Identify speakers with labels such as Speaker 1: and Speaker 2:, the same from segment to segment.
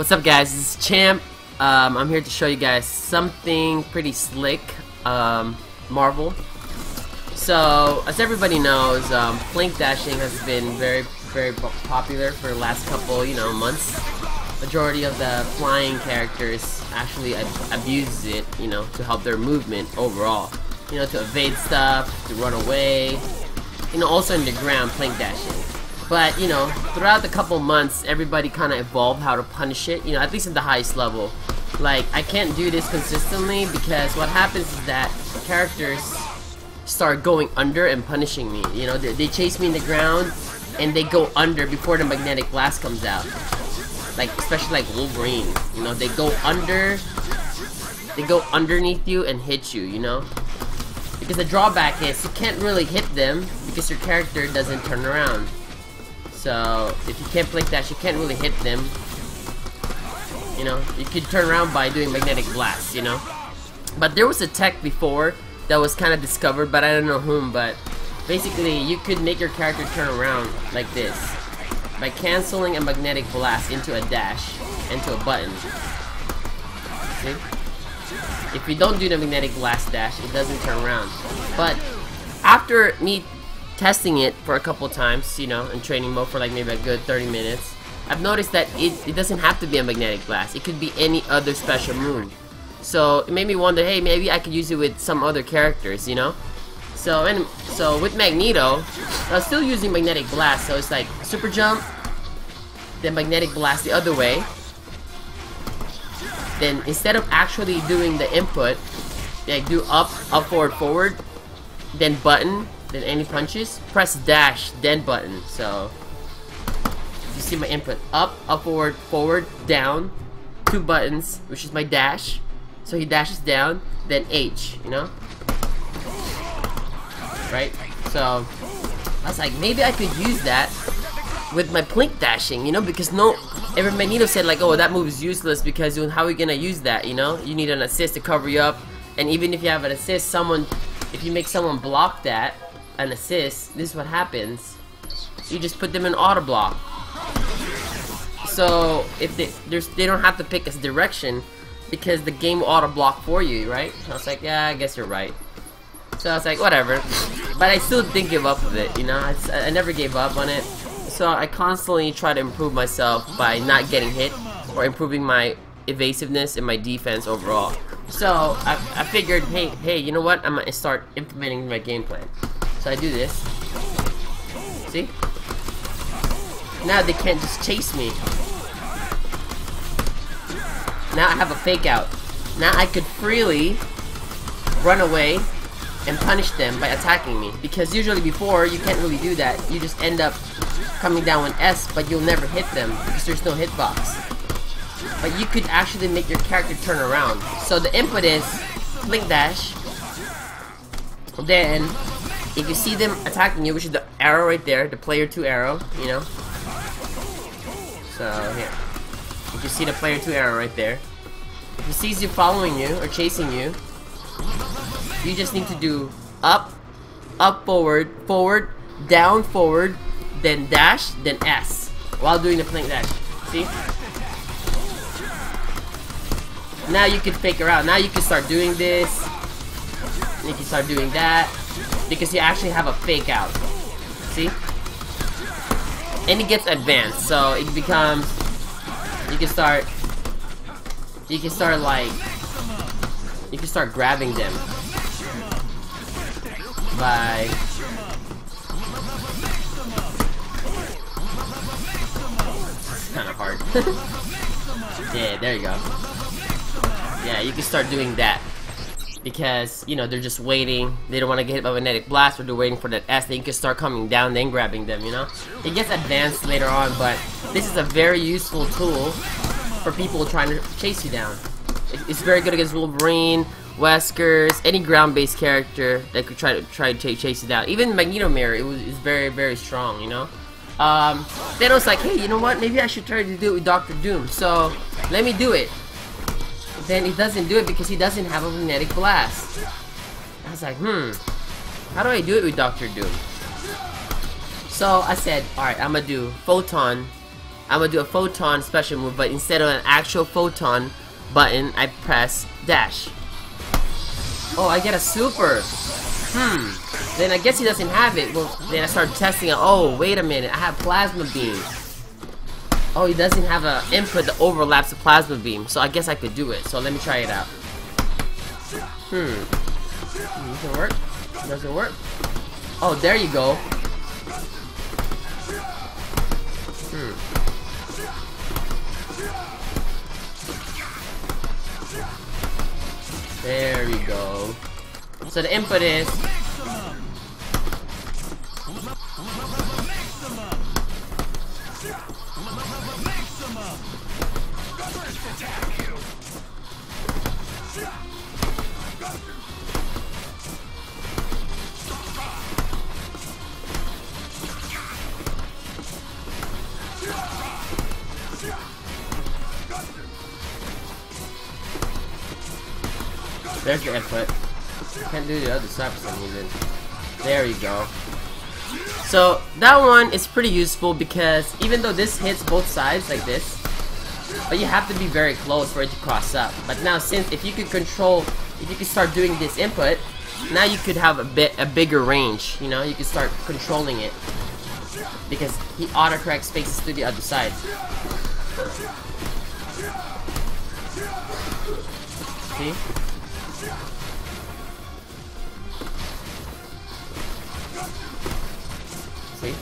Speaker 1: What's up, guys? This is Champ. I'm here to show you guys something pretty slick, Marvel. So, as everybody knows, flank dashing has been very popular for the last couple, months. Majority of the flying characters actually abuse it, to help their movement overall. To evade stuff, to run away, also in the ground, flank dashing. But, throughout the couple months, everybody kind of evolved how to punish it, at least at the highest level. Like, I can't do this consistently because what happens is that characters start going under and punishing me. They chase me in the ground and they go under before the magnetic blast comes out. Like, especially like Wolverine, they go underneath you and hit you, Because the drawback is you can't really hit them because your character doesn't turn around. So, if you can't flank dash, you can't really hit them. You could turn around by doing magnetic blasts, But there was a tech before that was kind of discovered, but I don't know whom, but basically you could make your character turn around like this by canceling a magnetic blast into a dash, into a button. See? If you don't do the magnetic blast dash, it doesn't turn around. But after me testing it for a couple times, in training mode for like maybe a good 30 minutes, I've noticed that it doesn't have to be a magnetic blast. It could be any other special move. So it made me wonder, hey, maybe I could use it with some other characters, So with Magneto, I was still using magnetic blast. So it's like super jump, then magnetic blast the other way. Then instead of actually doing the input, like do up, forward, then button, then any punches, press dash, then button. So you see my input: up, forward, down, 2 buttons, which is my dash. So he dashes down, then H, right? So I was like, maybe I could use that with my blink dashing, because every Magneto said like, oh, that move is useless because how are we gonna use that? You need an assist to cover you up, and even if you have an assist, if you make someone block that, an assist, this is what happens. You just put them in auto block. So if they don't have to pick a direction because the game will auto block for you, right? I was like, yeah, I guess you're right. So I was like, whatever. But I still didn't give up with it, I never gave up on it. So I constantly try to improve myself by not getting hit or improving my evasiveness and my defense overall. So I figured, hey, you know what? I'm gonna start implementing my game plan. So I do this. See? Now they can't just chase me. Now I have a fake out. Now I could freely run away and punish them by attacking me. Because usually before, you can't really do that. You just end up coming down with S, but you'll never hit them because there's no hitbox. But you could actually make your character turn around. So the input is blink dash. Then, if you see them attacking you, which is the arrow right there, the player 2 arrow, So here, if you see the player 2 arrow right there, if he sees you following you or chasing you, you just need to do up, forward, down, forward, then dash, then S, while doing the blink dash. See? Now you can fake around. Now you can start doing this. You can start doing that. Because you actually have a fake out. See? And it gets advanced. So it becomes, you can start grabbing them by it's kind of hard. Yeah, there you go. Yeah, you can start doing that. Because, they're just waiting. They don't want to get hit by magnetic blast, or they're waiting for that S. Then you can start coming down, then grabbing them, It gets advanced later on, but this is a very useful tool for people trying to chase you down. It's very good against Wolverine, Weskers, any ground-based character that could try to chase you down. Even Magneto Mirror, is very strong, Then I was like, hey, you know what? Maybe I should try to do it with Dr. Doom. So, let me do it. Then he doesn't do it because he doesn't have a magnetic blast. I was like, how do I do it with Dr. Doom? So I said, alright, I'm gonna do Photon I'm gonna do a photon special move, but instead of an actual photon button, I press dash. Oh, I get a super. Then I guess he doesn't have it. Well, then I started testing it. Oh, wait a minute. I have plasma beam. Oh, he doesn't have an input that overlaps the plasma beam. So I guess I could do it. So let me try it out. Doesn't work. Doesn't work. Oh, there you go. There we go. So the input is there's the input. Can't do the other side for some reason. There we go. So that one is pretty useful because even though this hits both sides like this, but you have to be very close for it to cross up. But now since if you could start doing this input, now you could have a bigger range. You know, you could start controlling it because he autocorrects spaces to the other side. See? See?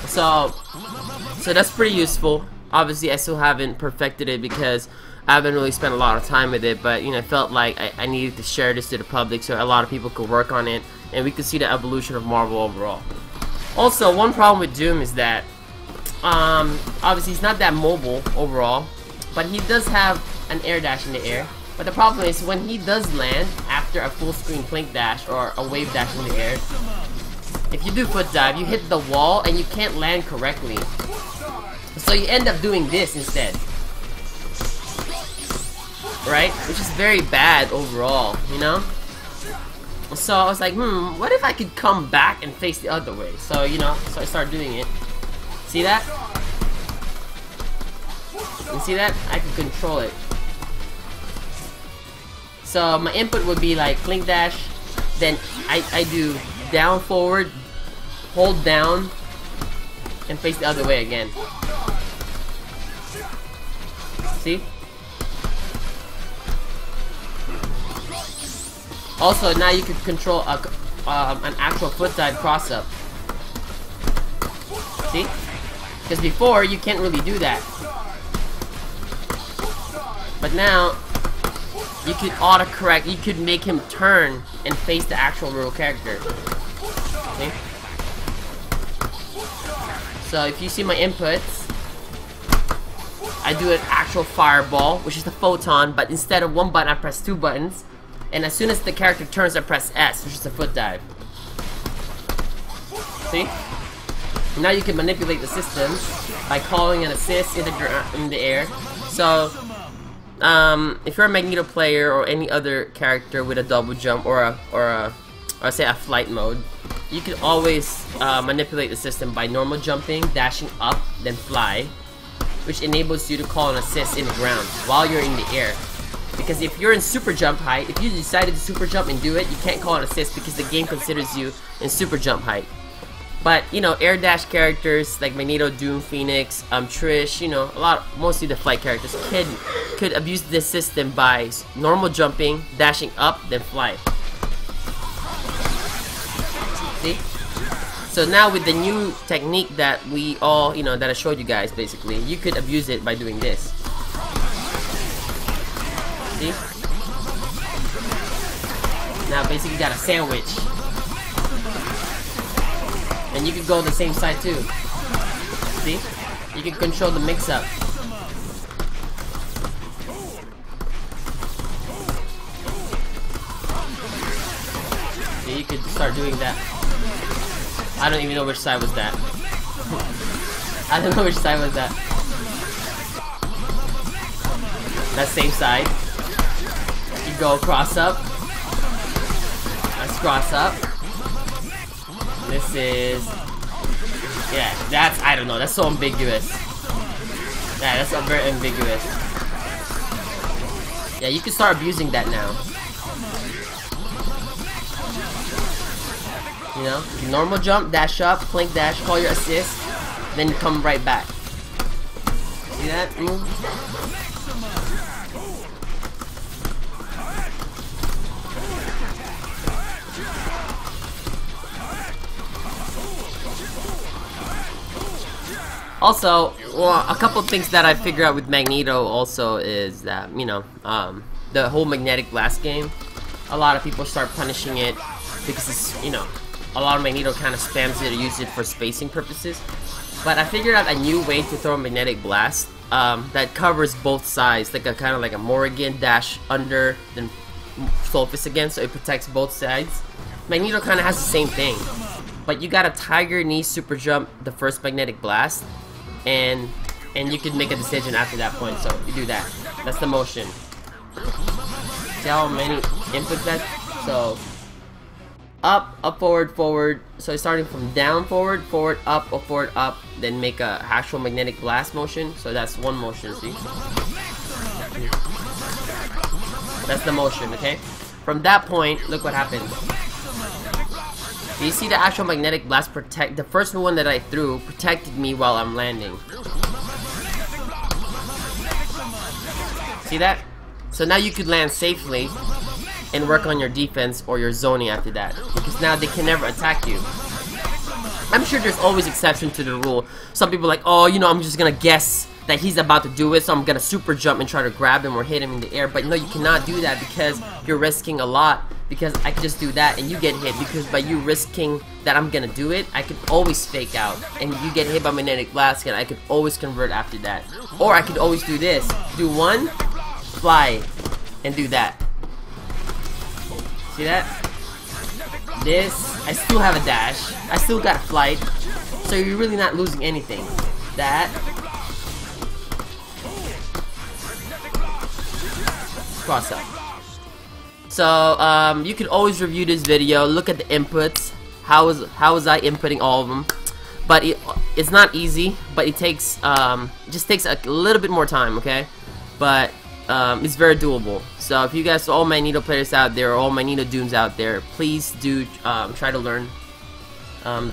Speaker 1: So that's pretty useful. Obviously, I still haven't perfected it because I haven't really spent a lot of time with it, but you know, I felt like I needed to share this to the public so a lot of people could work on it and we could see the evolution of Marvel overall. Also, one problem with Doom is that obviously he's not that mobile overall, but he does have an air dash in the air. But the problem is when he does land after a full screen plank dash or a wave dash in the air, if you do foot dive, you hit the wall and you can't land correctly. So you end up doing this instead. Right? Which is very bad overall, you know? So I was like, what if I could come back and face the other way? So, you know, so I started doing it. See that? You see that? I can control it. So my input would be like flank dash, then I do down forward, hold down, and face the other way again. See? Also, now you can control an actual foot dive cross up. See? Because before you can't really do that. But now you could autocorrect. You could make him turn and face the actual real character. See? So if you see my inputs, I do an actual fireball, which is the photon, but instead of one button, I press two buttons. And as soon as the character turns, I press S, which is a foot dive. See? Now you can manipulate the system by calling an assist in the air. So, if you're a Magneto player or any other character with a double jump or say a flight mode, you can always manipulate the system by normal jumping, dashing up, then fly, which enables you to call an assist in the ground while you're in the air. Because if you're in super jump height, if you decided to super jump and do it, you can't call an assist because the game considers you in super jump height. But you know, air dash characters like Magneto, Doom, Phoenix, Trish, you know, mostly the flight characters could abuse this system by normal jumping, dashing up, then fly. See? So now with the new technique that we all, you know, that I showed you guys, basically, you could abuse it by doing this. See? Now basically you got a sandwich. And you can go the same side too. See? You can control the mix-up. See, you could start doing that. I don't even know which side was that. I don't know which side was that. That same side. You go cross up. Let's cross up. This is... yeah, that's... I don't know. That's so ambiguous. Yeah, that's very ambiguous. Yeah, you can start abusing that now. You know? Normal jump, dash up, plank dash, call your assist, then come right back. See that move? Also, well, a couple things that I figure out with Magneto also is that, you know, the whole magnetic blast game, a lot of people start punishing it because it's, you know, a lot of Magneto kind of spams it or uses it for spacing purposes. But I figured out a new way to throw a magnetic blast that covers both sides, like a kind of like a Morrigan dash under, then focus again, so it protects both sides. Magneto kind of has the same thing, but you got a tiger knee super jump the first magnetic blast, and you can make a decision after that point. So you do that. That's the motion. See how many inputs that? So up, up, forward, forward. So it's starting from down, forward, forward, up, forward, up. Then make a actual magnetic blast motion. So that's one motion. See? That's the motion. Okay. From that point, look what happens. You see the actual magnetic blast protect. The first one that I threw protected me while I'm landing. See that? So now you could land safely and work on your defense or your zoning after that, because now they can never attack you. I'm sure there's always exception to the rule. Some people are like, oh, you know, I'm just gonna guess that he's about to do it, so I'm gonna super jump and try to grab him or hit him in the air. But no, you cannot do that because you're risking a lot. Because I can just do that and you get hit, because by you risking that I'm gonna do it, I can always fake out and you get hit by magnetic blast and I could always convert after that. Or I could always do this. Do one, fly, and do that. See that? This, I still have a dash. I still got flight. So you're really not losing anything. That. Cross up. So, you can always review this video, look at the inputs, how was I inputting all of them, but it's not easy, but it takes, just takes a little bit more time, okay, but, it's very doable. So if you guys, all Magneto players out there, or all Magneto Dooms out there, please do, try to learn,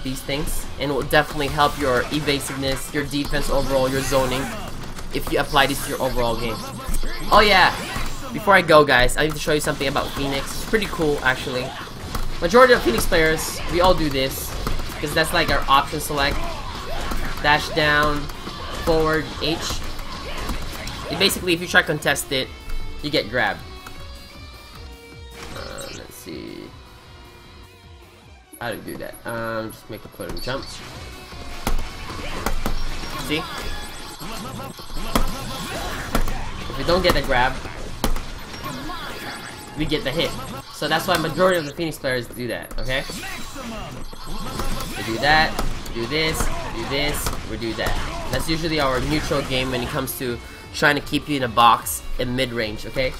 Speaker 1: these things, and it will definitely help your evasiveness, your defense overall, your zoning, if you apply this to your overall game. Oh yeah! Before I go, guys, I need to show you something about Phoenix. It's pretty cool, actually. Majority of Phoenix players, we all do this, because that's like our option select. Dash down, forward, H. And basically, if you try to contest it, you get grabbed. Let's see. How to do that? Just make a put and jump. See? If we don't get a grab, we get the hit. So that's why majority of the Phoenix players do that, okay? We do that, do this, we do that. That's usually our neutral game when it comes to trying to keep you in a box in mid-range, okay?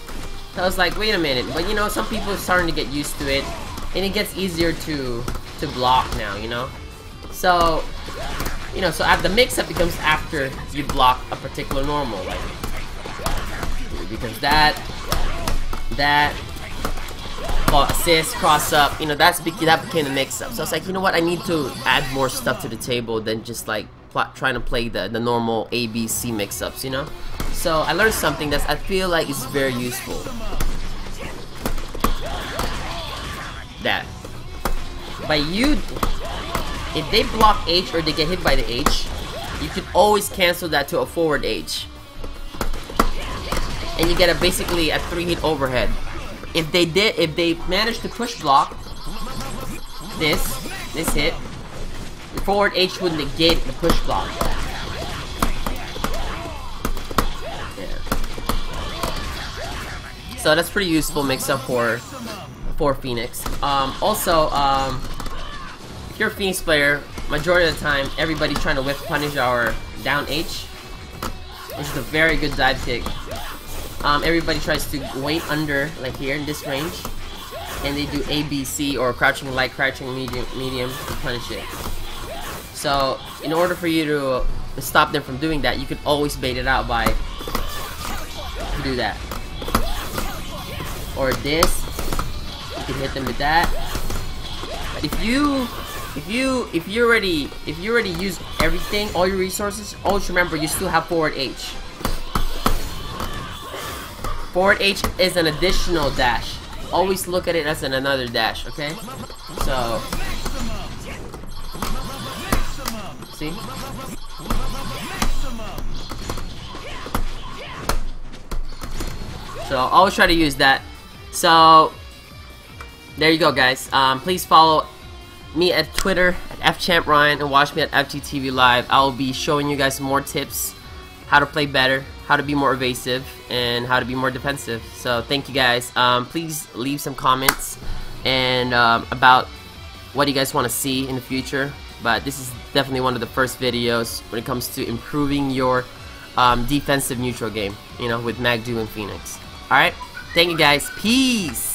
Speaker 1: So I was like, wait a minute, but you know, some people are starting to get used to it, and it gets easier to block now, you know? So, you know, so the mix-up becomes after you block a particular normal, like, because that, assist, cross up, you know, that became the mix-up. So I was like, you know what, I need to add more stuff to the table than just like trying to play the normal A, B, C mix-ups, you know? So I learned something that I feel like is very useful. That. If they block H or they get hit by the H, you can always cancel that to a forward H. And you get basically a 3-hit overhead. If they manage to push block this hit, the forward H would negate the push block. Yeah. So that's pretty useful mix-up for Phoenix. Also, if you're a Phoenix player, majority of the time, everybody's trying to whiff punish our down H, which is a very good dive kick. everybody tries to wait under, like here in this range, and they do A, B, C, or crouching light, crouching medium to punish it. So in order for you to stop them from doing that, you can always bait it out by do that, or this. You can hit them with that. But if you already use everything, all your resources, always remember you still have forward H. Forward H is an additional dash. Always look at it as another dash, okay? So, see? So I'll always try to use that. So there you go, guys. Please follow me at Twitter at @fchampryan and watch me at FGTV Live. I'll be showing you guys some more tips, how to play better, how to be more evasive, and how to be more defensive. So thank you, guys. Please leave some comments and about what you guys want to see in the future. But this is definitely one of the first videos when it comes to improving your defensive neutral game, you know, with Magneto and Phoenix. Alright, thank you, guys. Peace!